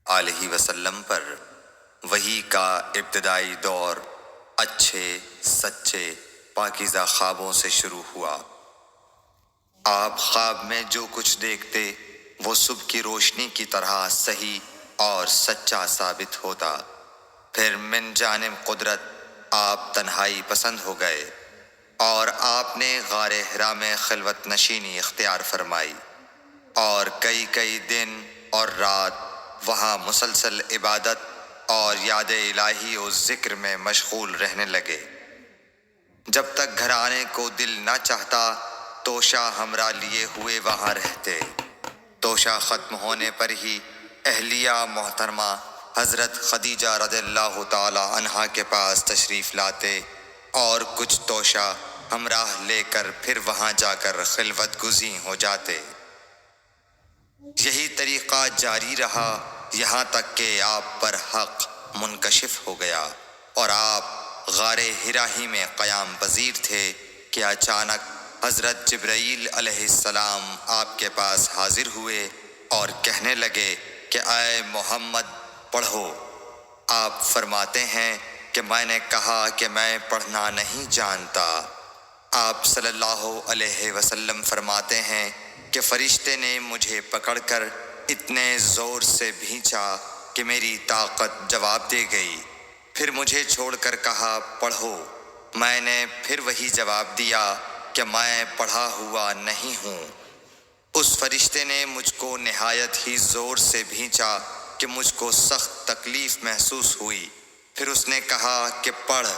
علیہ وسلم پر وحی کا ابتدائی دور اچھے سچے پاکیزہ خوابوں سے شروع ہوا۔ آپ خواب میں جو کچھ دیکھتے وہ صبح کی روشنی کی طرح صحیح اور سچا ثابت ہوتا۔ پھر من جانب قدرت آپ تنہائی پسند ہو گئے اور آپ نے غار حرا میں خلوت نشینی اختیار فرمائی اور کئی دن اور رات وہاں مسلسل عبادت اور یاد الہی و ذکر میں مشغول رہنے لگے۔ جب تک گھر آنے کو دل نہ چاہتا توشہ ہمراہ لیے ہوئے وہاں رہتے۔ توشہ ختم ہونے پر ہی اہلیہ محترمہ حضرت خدیجہ رضی اللہ تعالی عنہا کے پاس تشریف لاتے اور کچھ توشہ ہمراہ لے کر پھر وہاں جا کر خلوت گزین ہو جاتے۔ یہی طریقہ جاری رہا یہاں تک کہ آپ پر حق منکشف ہو گیا اور آپ غار حرا ہی میں قیام پذیر تھے کہ اچانک حضرت جبرائیل علیہ السلام آپ کے پاس حاضر ہوئے اور کہنے لگے کہ اے محمد پڑھو۔ آپ فرماتے ہیں کہ میں نے کہا کہ میں پڑھنا نہیں جانتا۔ آپ صلی اللہ علیہ وسلم فرماتے ہیں کہ فرشتے نے مجھے پکڑ کر اتنے زور سے بھینچا کہ میری طاقت جواب دے گئی۔ پھر مجھے چھوڑ کر کہا پڑھو۔ میں نے پھر وہی جواب دیا کہ میں پڑھا ہوا نہیں ہوں۔ اس فرشتے نے مجھ کو نہایت ہی زور سے بھینچا کہ مجھ کو سخت تکلیف محسوس ہوئی۔ پھر اس نے کہا کہ پڑھ۔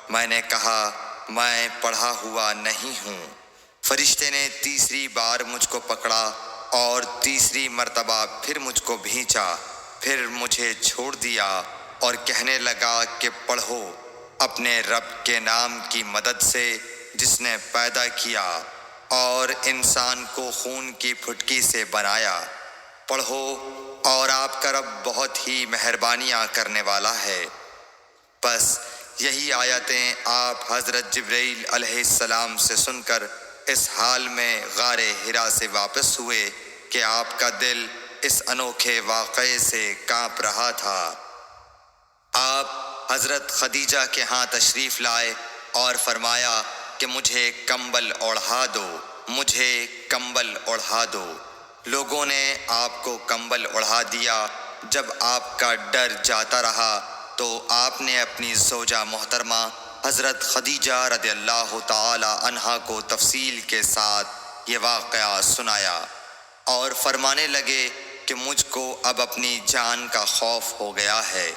میں نے کہا میں پڑھا ہوا نہیں ہوں۔ فرشتے نے تیسری بار مجھ کو پکڑا اور تیسری مرتبہ پھر مجھ کو بھینچا۔ پھر مجھے چھوڑ دیا اور کہنے لگا کہ پڑھو اپنے رب کے نام کی مدد سے جس نے پیدا کیا اور انسان کو خون کی پھٹکی سے بنایا۔ پڑھو اور آپ کا رب بہت ہی مہربانیاں کرنے والا ہے۔ بس یہی آیتیں آپ حضرت جبرائیل علیہ السلام سے سن کر اس حال میں غار حرا سے واپس ہوئے کہ آپ کا دل اس انوکھے واقعے سے کانپ رہا تھا۔ آپ حضرت خدیجہ کے ہاں تشریف لائے اور فرمایا کہ مجھے کمبل اوڑھا دو، مجھے کمبل اوڑھا دو۔ لوگوں نے آپ کو کمبل اوڑھا دیا۔ جب آپ کا ڈر جاتا رہا تو آپ نے اپنی زوجہ محترمہ حضرت خدیجہ رضی اللہ تعالی عنہا کو تفصیل کے ساتھ یہ واقعہ سنایا اور فرمانے لگے کہ مجھ کو اب اپنی جان کا خوف ہو گیا ہے۔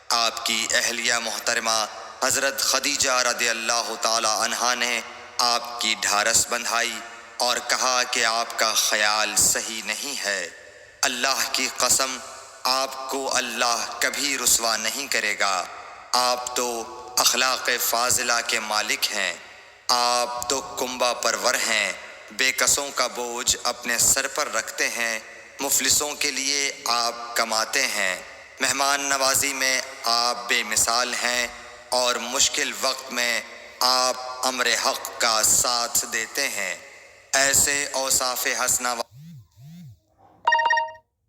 آپ کی اہلیہ محترمہ حضرت خدیجہ رضی اللہ تعالی عنہا نے آپ کی ڈھارس بندھائی اور کہا کہ آپ کا خیال صحیح نہیں ہے۔ اللہ کی قسم آپ کو اللہ کبھی رسوا نہیں کرے گا۔ آپ تو اخلاق فاضلہ کے مالک ہیں۔ آپ تو کنبہ پرور ہیں، بے کسوں کا بوجھ اپنے سر پر رکھتے ہیں، مفلسوں کے لیے آپ کماتے ہیں، مہمان نوازی میں آپ بے مثال ہیں اور مشکل وقت میں آپ امر حق کا ساتھ دیتے ہیں۔ ایسے اوصاف حسنہ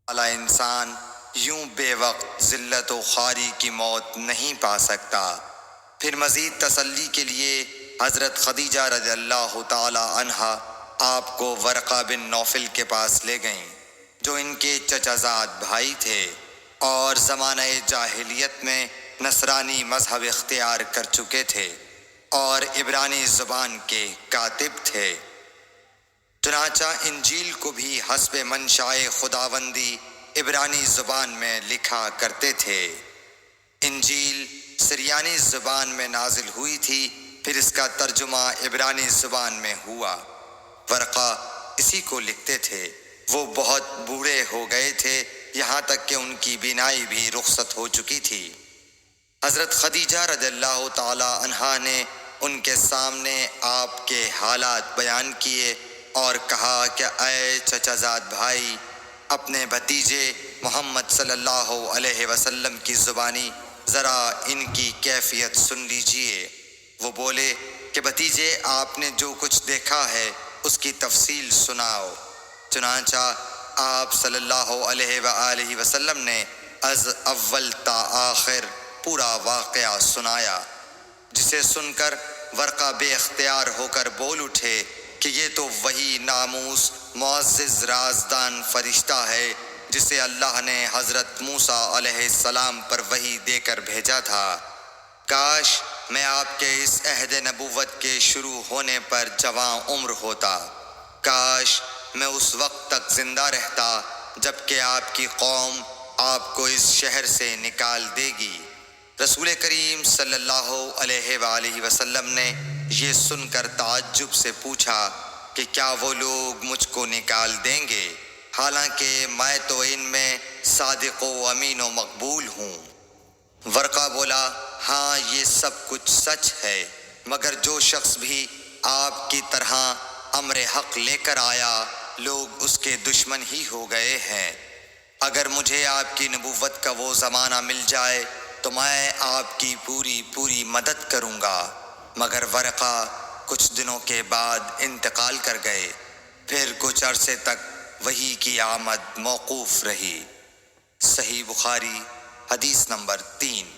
والا انسان یوں بے وقت ذلت و خواری کی موت نہیں پا سکتا۔ پھر مزید تسلی کے لیے حضرت خدیجہ رضی اللہ تعالی عنہا آپ کو ورقہ بن نوفل کے پاس لے گئیں جو ان کے چچا زاد بھائی تھے اور زمانہ جاہلیت میں نصرانی مذہب اختیار کر چکے تھے اور عبرانی زبان کے کاتب تھے۔ چنانچہ انجیل کو بھی حسب منشائے خداوندی عبرانی زبان میں لکھا کرتے تھے۔ انجیل سریانی زبان میں نازل ہوئی تھی، پھر اس کا ترجمہ عبرانی زبان میں ہوا۔ ورقہ اسی کو لکھتے تھے۔ وہ بہت بوڑھے ہو گئے تھے، یہاں تک کہ ان کی بینائی بھی رخصت ہو چکی تھی۔ حضرت خدیجہ رضی اللہ تعالی عنہا نے ان کے سامنے آپ کے حالات بیان کیے اور کہا کہ اے چچا زاد بھائی، اپنے بھتیجے محمد صلی اللہ علیہ وسلم کی زبانی ذرا ان کی کیفیت سن لیجئے۔ وہ بولے کہ بھتیجے آپ نے جو کچھ دیکھا ہے اس کی تفصیل سناؤ۔ چنانچہ آپ صلی اللہ علیہ وآلہ وسلم نے از اول تا آخر پورا واقعہ سنایا، جسے سن کر ورقہ بے اختیار ہو کر بول اٹھے کہ یہ تو وہی ناموس معزز رازدان فرشتہ ہے جسے اللہ نے حضرت موسیٰ علیہ السلام پر وحی دے کر بھیجا تھا۔ کاش میں آپ کے اس عہد نبوت کے شروع ہونے پر جوان عمر ہوتا، کاش میں اس وقت تک زندہ رہتا جب کہ آپ کی قوم آپ کو اس شہر سے نکال دے گی۔ رسول کریم صلی اللہ علیہ وآلہ وسلم نے یہ سن کر تعجب سے پوچھا کہ کیا وہ لوگ مجھ کو نکال دیں گے، حالانکہ میں تو ان میں صادق و امین و مقبول ہوں۔ ورقہ بولا، ہاں یہ سب کچھ سچ ہے، مگر جو شخص بھی آپ کی طرح امر حق لے کر آیا لوگ اس کے دشمن ہی ہو گئے ہیں۔ اگر مجھے آپ کی نبوت کا وہ زمانہ مل جائے تو میں آپ کی پوری مدد کروں گا، مگر ورقہ کچھ دنوں کے بعد انتقال کر گئے، پھر کچھ عرصے تک وحی کی آمد موقوف رہی۔ صحیح بخاری حدیث نمبر 3۔